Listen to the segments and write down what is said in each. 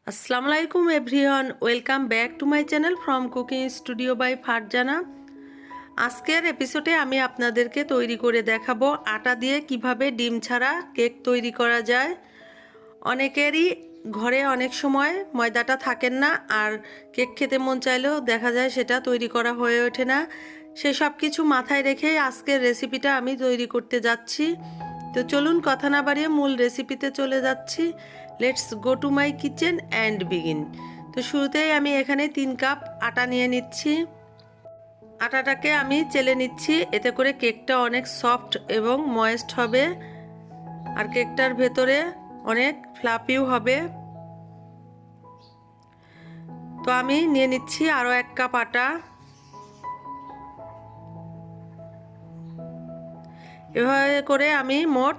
আসসালামু আলাইকুম everyone, welcome back to my channel from cooking studio by Farzana. আজকের এপিসোডে আমি আপনাদেরকে তৈরি করে দেখাবো আটা দিয়ে কিভাবে ডিম ছাড়া কেক তৈরি করা যায়। অনেকেরই ঘরে অনেক সময় ময়দাটা থাকেন না, আর কেক খেতে মন চাইলেও দেখা যায় সেটা তৈরি করা হয়ে ওঠে না। সে সব কিছু মাথায় রেখেই আজকের রেসিপিটা আমি তৈরি করতে যাচ্ছি। তো চলুন কথা না বাড়িয়ে মূল রেসিপিতে চলে যাচ্ছি। Let's go to my kitchen and begin. তো শুরুতেই আমি এখানে 3 কাপ আটা নিয়ে নিচ্ছি। আটাটাকে আমি চেলে নিচ্ছি, এতে করে কেকটা অনেক সফট এবং ময়েস্ট হবে, আর কেকটার ভেতরে অনেক ফ্লাফিও হবে। তো আমি নিয়ে নিচ্ছি আরও 1 কাপ আটা। এভাবে করে আমি মোট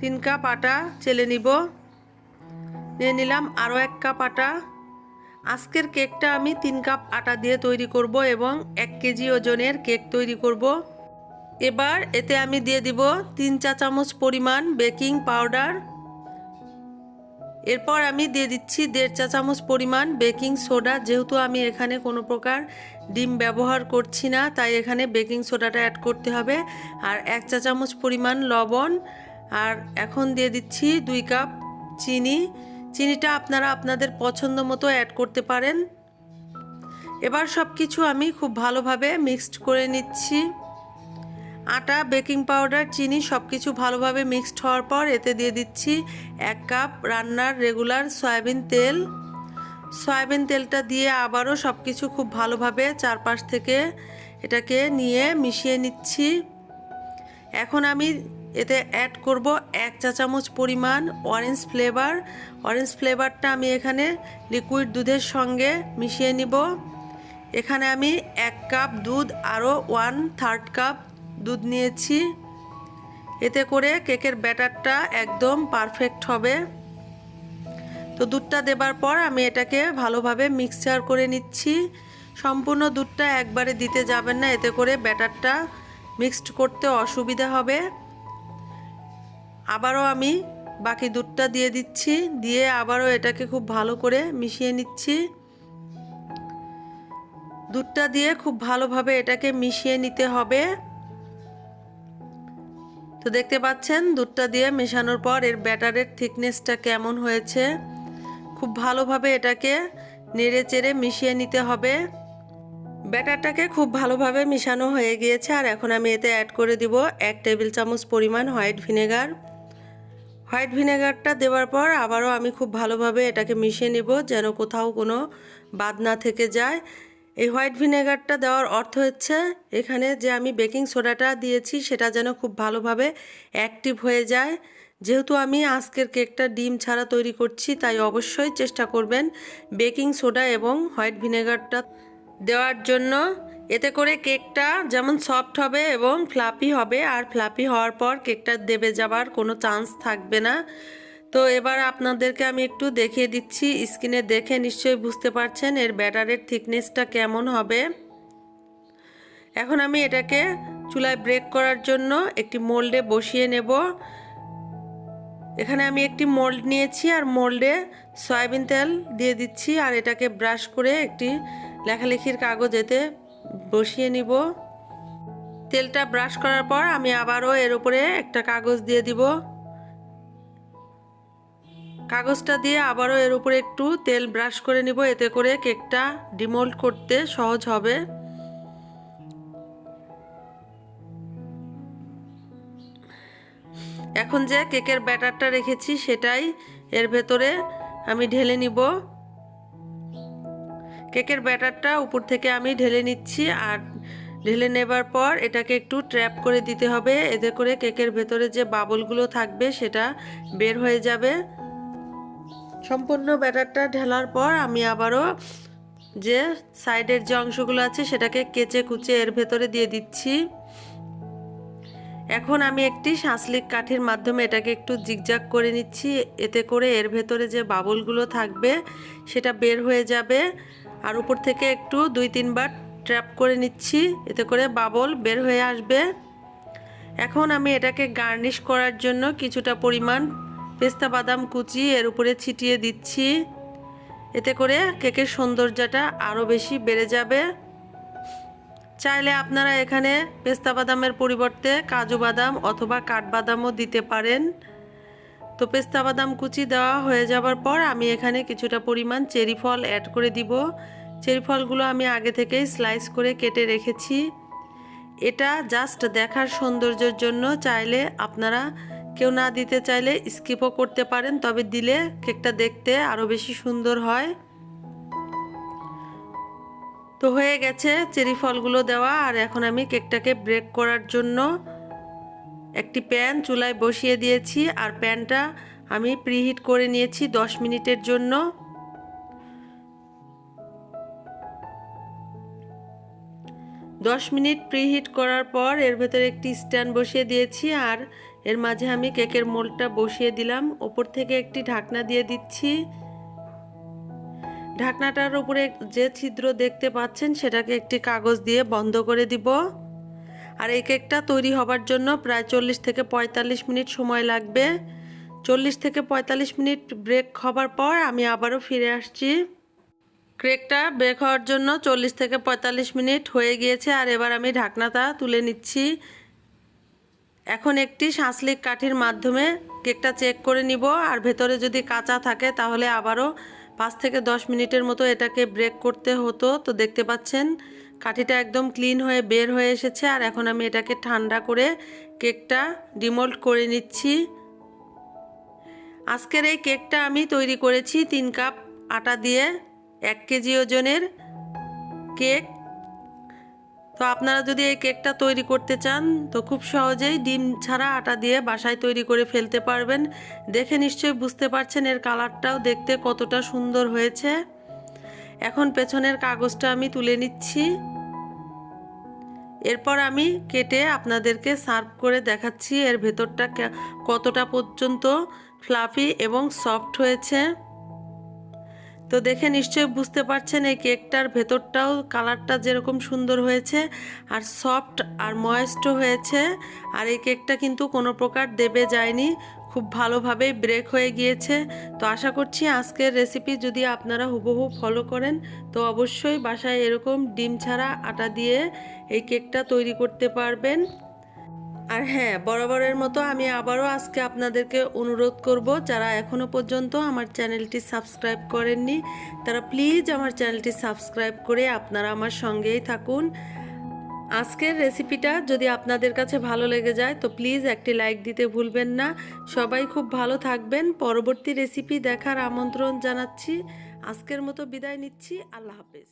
3 কাপ আটা চেলে নিব। নিয়ে নিলাম আরও 1 কাপ আটা। আজকের কেকটা আমি 3 কাপ আটা দিয়ে তৈরি করব এবং 1 কেজি ওজনের কেক তৈরি করব। এবার এতে আমি দিয়ে দিব 3 চা চামচ পরিমাণ বেকিং পাউডার। এরপর আমি দিয়ে দিচ্ছি 1.5 চা চামচ পরিমাণ বেকিং সোডা। যেহেতু আমি এখানে কোনো প্রকার ডিম ব্যবহার করছি না, তাই এখানে বেকিং সোডাটা অ্যাড করতে হবে। আর 1 চা চামচ পরিমাণ লবণ। আর এখন দিয়ে দিচ্ছি 2 কাপ চিনি। চিনিটা আপনারা আপনাদের পছন্দ মতো অ্যাড করতে পারেন। এবার সব কিছু আমি খুব ভালোভাবে মিক্সড করে নিচ্ছি। আটা, বেকিং পাউডার, চিনি সব কিছু ভালোভাবে মিক্সড হওয়ার পর এতে দিয়ে দিচ্ছি 1 কাপ রান্নার রেগুলার সয়াবিন তেল। সয়াবিন তেলটা দিয়ে আবারও সব কিছু খুব ভালোভাবে চারপাশ থেকে এটাকে নিয়ে মিশিয়ে নিচ্ছি। এখন আমি এতে অ্যাড করব 1 চা চামচ পরিমাণ অরেঞ্জ ফ্লেভার। অরেঞ্জ ফ্লেভারটা আমি এখানে লিকুইড দুধের সঙ্গে মিশিয়ে নিব। এখানে আমি 1 কাপ দুধ আরও 1/3 কাপ দুধ নিয়েছি। এতে করে কেকের ব্যাটারটা একদম পারফেক্ট হবে। তো দুধটা দেবার পর আমি এটাকে ভালোভাবে মিক্সচার করে নিচ্ছি। সম্পূর্ণ দুধটা একবারে দিতে যাবেন না, এতে করে ব্যাটারটা মিক্সড করতে অসুবিধা হবে। আবারও আমি বাকি দুধটা দিয়ে দিচ্ছি, দিয়ে আবারও এটাকে খুব ভালো করে মিশিয়ে নিচ্ছি। দুধটা দিয়ে খুব ভালোভাবে এটাকে মিশিয়ে নিতে হবে। তো দেখতে পাচ্ছেন দুধটা দিয়ে মেশানোর পর এর ব্যাটারের থিকনেসটা কেমন হয়েছে। খুব ভালোভাবে এটাকে নেড়ে চেড়ে মিশিয়ে নিতে হবে। ব্যাটারটাকে খুব ভালোভাবে মিশানো হয়ে গিয়েছে, আর এখন আমি এতে অ্যাড করে দিব 1 টেবিল চামচ পরিমাণ হোয়াইট ভিনেগার। হোয়াইট ভিনেগারটা দেওয়ার পর আবারও আমি খুব ভালোভাবে এটাকে মিশিয়ে নেব, যেন কোথাও কোনো বাদ না থেকে যায়। এই হোয়াইট ভিনেগারটা দেওয়ার অর্থ হচ্ছে এখানে যে আমি বেকিং সোডাটা দিয়েছি সেটা যেন খুব ভালোভাবে অ্যাক্টিভ হয়ে যায়। যেহেতু আমি আজকের কেকটা ডিম ছাড়া তৈরি করছি, তাই অবশ্যই চেষ্টা করবেন বেকিং সোডা এবং হোয়াইট ভিনেগারটা দেওয়ার জন্য। এতে করে কেকটা যেমন সফট হবে এবং ফ্লাফি হবে, আর ফ্লাফি হওয়ার পর কেকটা দেবে যাবার কোনো চান্স থাকবে না। তো এবার আপনাদেরকে আমি একটু দেখিয়ে দিচ্ছি, স্ক্রিনে দেখে নিশ্চয়ই বুঝতে পারছেন এর ব্যাটারের থিকনেসটা কেমন হবে। এখন আমি এটাকে চুলায় ব্রেক করার জন্য একটি মোল্ডে বসিয়ে নেব। এখানে আমি একটি মোল্ড নিয়েছি, আর মোল্ডে সয়াবিন তেল দিয়ে দিচ্ছি, আর এটাকে ব্রাশ করে একটি লেখালেখির কাগজ এতে বসিয়ে নিব। তেলটা ব্রাশ করার পর আমি আবারও এর উপরে একটা কাগজ দিয়ে দিব। কাগজটা দিয়ে আবারও এর উপরে একটু তেল ব্রাশ করে নিব, এতে করে কেকটা ডিমোল্ড করতে সহজ হবে। এখন যে কেকের ব্যাটারটা রেখেছি সেটাই এর ভেতরে আমি ঢেলে নিব। কেকের ব্যাটারটা উপর থেকে আমি ঢেলে নিচ্ছি, আর ঢেলে নেবার পর এটাকে একটু ট্র্যাপ করে দিতে হবে, এতে করে কেকের ভেতরে যে বাবলগুলো থাকবে সেটা বের হয়ে যাবে। সম্পূর্ণ ব্যাটারটা ঢেলার পর আমি আবারও যে সাইডের যে অংশগুলো আছে সেটাকে কেচে কুচে এর ভেতরে দিয়ে দিচ্ছি। এখন আমি একটি সাঁচলিক কাঠির মাধ্যমে এটাকে একটু জিগজাগ করে নিচ্ছি, এতে করে এর ভেতরে যে বাবলগুলো থাকবে সেটা বের হয়ে যাবে। আর উপর থেকে একটু 2-3 বার ট্র্যাপ করে নিচ্ছি, এতে করে বাবল বের হয়ে আসবে। এখন আমি এটাকে গার্নিশ করার জন্য কিছুটা পরিমাণ পেস্তা বাদাম কুচি এর উপরে ছিটিয়ে দিচ্ছি। এতে করে কেকের সৌন্দর্যটা আরও বেশি বেড়ে যাবে। চাইলে আপনারা এখানে পেস্তা বাদামের পরিবর্তে কাজু বাদাম অথবা কাঠবাদামও দিতে পারেন। তো পেস্তা বাদাম কুচি দেওয়া হয়ে যাবার পর আমি এখানে কিছুটা পরিমাণ চেরি ফল অ্যাড করে দিব। চেরি ফলগুলো আমি আগে থেকেই স্লাইস করে কেটে রেখেছি। এটা জাস্ট দেখার সৌন্দর্যের জন্য, চাইলে আপনারা কেউ না দিতে চাইলে স্কিপও করতে পারেন, তবে দিলে কেকটা দেখতে আরও বেশি সুন্দর হয়। তো হয়ে গেছে চেরি ফলগুলো দেওয়া, আর এখন আমি কেকটাকে ব্রেক করার জন্য একটি প্যান চুলায় বসিয়ে দিয়েছি, আর প্যানটা আমি প্রিহিট করে নিয়েছি 10 মিনিটের জন্য। 10 মিনিট প্রিহিট করার পর এর ভেতরে একটি স্ট্যান্ড বসিয়ে দিয়েছি, আর এর মাঝে আমি কেকের মোল্ডটা বসিয়ে দিলাম। ওপর থেকে একটি ঢাকনা দিয়ে দিচ্ছি। ঢাকনাটার উপরে যে ছিদ্র দেখতে পাচ্ছেন সেটাকে একটি কাগজ দিয়ে বন্ধ করে দিব। আর এই কেকটা তৈরি হবার জন্য প্রায় 40 থেকে 45 মিনিট সময় লাগবে। 40 থেকে 45 মিনিট ব্রেক হবার পর আমি আবারও ফিরে আসছি। কেকটা বেক হওয়ার জন্য 40 থেকে 45 মিনিট হয়ে গিয়েছে, আর এবার আমি ঢাকনাটা তুলে নিচ্ছি। এখন একটি সাঁচলিক কাঠির মাধ্যমে কেকটা চেক করে নিব, আর ভেতরে যদি কাঁচা থাকে তাহলে আবারও 5 থেকে 10 মিনিটের মতো এটাকে ব্রেক করতে হতো। তো দেখতে পাচ্ছেন কাঠিটা একদম ক্লিন হয়ে বের হয়ে এসেছে, আর এখন আমি এটাকে ঠান্ডা করে কেকটা ডিমোল্ড করে নিচ্ছি। আজকের এই কেকটা আমি তৈরি করেছি 3 কাপ আটা দিয়ে, 1 কেজি ওজনের কেক। তো আপনারা যদি এই কেকটা তৈরি করতে চান তো খুব সহজেই ডিম ছাড়া আটা দিয়ে বাসায় তৈরি করে ফেলতে পারবেন। দেখে নিশ্চয়ই বুঝতে পারছেন এর কালারটাও দেখতে কতটা সুন্দর হয়েছে। এখন পেছনের কাগজটা আমি তুলে নিচ্ছি। এরপর আমি কেটে আপনাদেরকে সার্ভ করে দেখাচ্ছি এর ভেতরটা কতটা পর্যন্ত ফ্লাফি এবং সফট হয়েছে। তো দেখে নিশ্চয়ই বুঝতে পারছেন এই কেকটার ভেতরটাও কালারটা যেরকম সুন্দর হয়েছে আর সফট আর ময়েস্টও হয়েছে। আর এই কেকটা কিন্তু কোনো প্রকার দেবে যায়নি, খুব ভালোভাবেই ব্রেক হয়ে গিয়েছে। তো আশা করছি আজকের রেসিপি যদি আপনারা হুবহু ফলো করেন তো অবশ্যই বাসায় এরকম ডিম ছাড়া আটা দিয়ে এই কেকটা তৈরি করতে পারবেন। আর হ্যাঁ, বরাবরের মতো আমি আবারও আজকে আপনাদেরকে অনুরোধ করব, যারা এখনও পর্যন্ত আমার চ্যানেলটি সাবস্ক্রাইব করেননি তারা প্লিজ আমার চ্যানেলটি সাবস্ক্রাইব করে আপনারা আমার সঙ্গেই থাকুন। আজকের রেসিপিটা যদি আপনাদের কাছে ভালো লেগে যায় তো প্লিজ একটি লাইক দিতে ভুলবেন না। সবাই খুব ভালো থাকবেন। পরবর্তী রেসিপি দেখার আমন্ত্রণ জানাচ্ছি। আজকের মতো বিদায় নিচ্ছি। আল্লাহ হাফেজ।